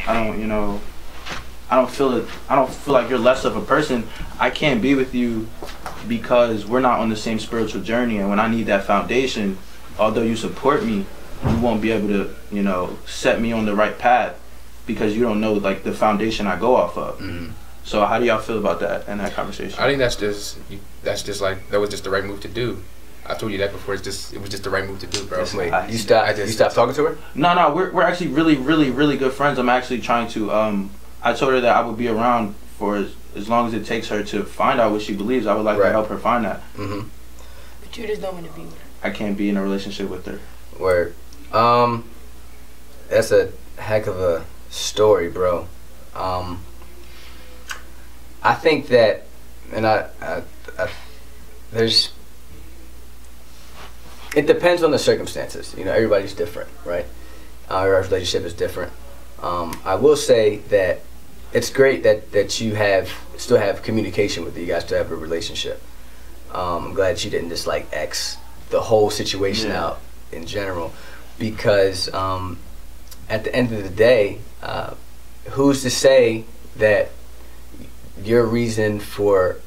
I don't, you know, I don't feel it. I don't feel like you're less of a person. I can't be with you because we're not on the same spiritual journey. And when I need that foundation, although you support me, you won't be able to, you know, set me on the right path because you don't know like the foundation I go off of. Mm-hmm. So how do y'all feel about that in that conversation? I think that's just like that was just the right move to do. I told you that before. It was just the right move to do, bro. Wait, you stopped talking to her? No, we're actually really good friends. I'm actually trying to I told her that I would be around for as long as it takes her to find out what she believes. I would like to help her find that. Mm-hmm. But you just don't want to be with her. I can't be in a relationship with her. Word. That's a heck of a story, bro. I think that, and there's, it depends on the circumstances. You know, everybody's different, right? Our relationship is different. I will say that it's great that you still have communication with her. You guys still have a relationship. I'm glad you didn't just like X the whole situation out in general, because at the end of the day, who's to say that your reason for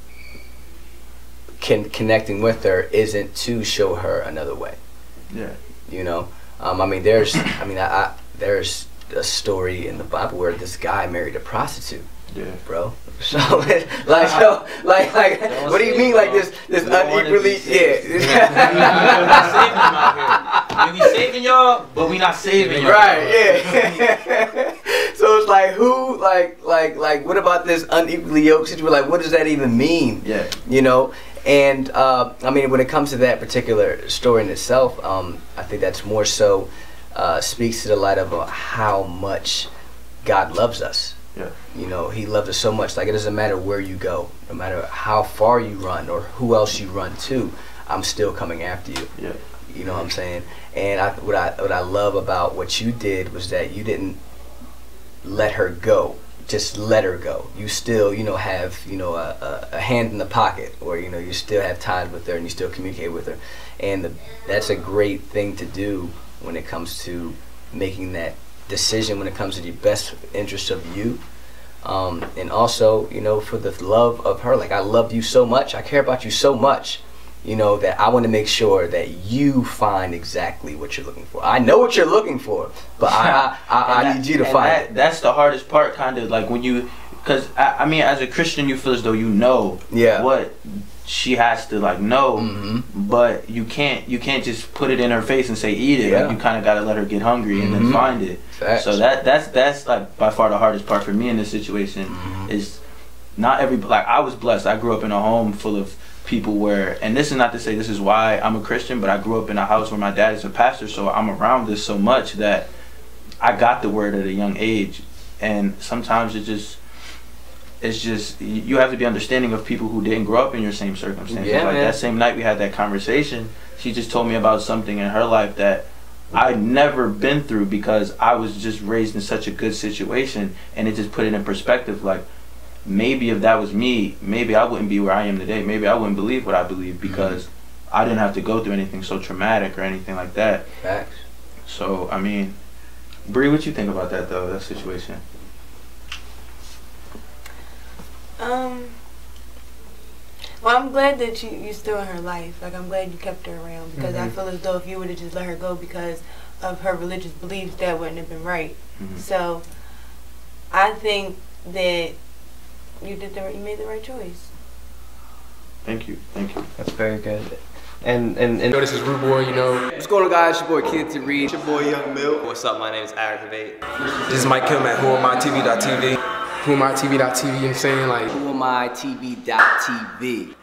connecting with her isn't to show her another way? Yeah. You know, I mean, there's a story in the Bible where this guy married a prostitute. Yeah, bro. So like, what do you mean, like this unequally? We saving y'all, but we not saving y'all. Right. Yeah. So it's like, who, like, what about this unequally yoked situation? Like, what does that even mean? Yeah. You know. And I mean, when it comes to that particular story in itself, I think that's more so speaks to the light of how much God loves us. Yeah. You know, He loves us so much. Like, it doesn't matter where you go, no matter how far you run or who else you run to, I'm still coming after you. Yeah. You know what I'm saying? And what I love about what you did was that you didn't let her go. Just let her go. You still, you know, have, you know, a hand in the pocket, or, you know, you still have time with her and you still communicate with her. And that's a great thing to do when it comes to making that decision, when it comes to the best interest of you. And also, you know, for the love of her. Like, I love you so much, I care about you so much, you know, that I want to make sure that you find exactly what you're looking for. I know what you're looking for, but I need you to find it. That's the hardest part, kind of, like when you, because I mean, as a Christian, you feel as though you know what she has to like know, but you can't just put it in her face and say eat it. Like, you kind of got to let her get hungry and then find it. Facts. So that's like by far the hardest part for me in this situation. Is not everybody, like, I was blessed. I grew up in a home full of people where, and this is not to say this is why I'm a Christian, but I grew up in a house where my dad is a pastor, so I'm around this so much that I got the word at a young age. And sometimes it's just you have to be understanding of people who didn't grow up in your same circumstances. Yeah, like man. That same night we had that conversation, she just told me about something in her life that I'd never been through because I was just raised in such a good situation, and it just put it in perspective. Like, maybe if that was me, maybe I wouldn't be where I am today. Maybe I wouldn't believe what I believe because I didn't have to go through anything so traumatic or anything like that. Facts. So, I mean, Bree, what you think about that, though, that situation? Well, I'm glad that you're still in her life. Like, I'm glad you kept her around, because I feel as though if you would have just let her go because of her religious beliefs, that wouldn't have been right. So, I think that you made the right choice. Thank you. That's very good. And you know, this is Rude Boy, you know. What's going on, guys? It's your boy ChadHinson. It's your boy Young Milk. What's up? My name is Activate. This is Mike Kim at Whoamitv.tv. Whoamitv.tv, you know what I'm saying? Like, Whoamitv.tv.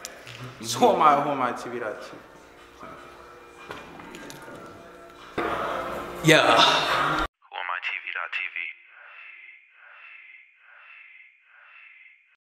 Whoamitv.tv. yeah.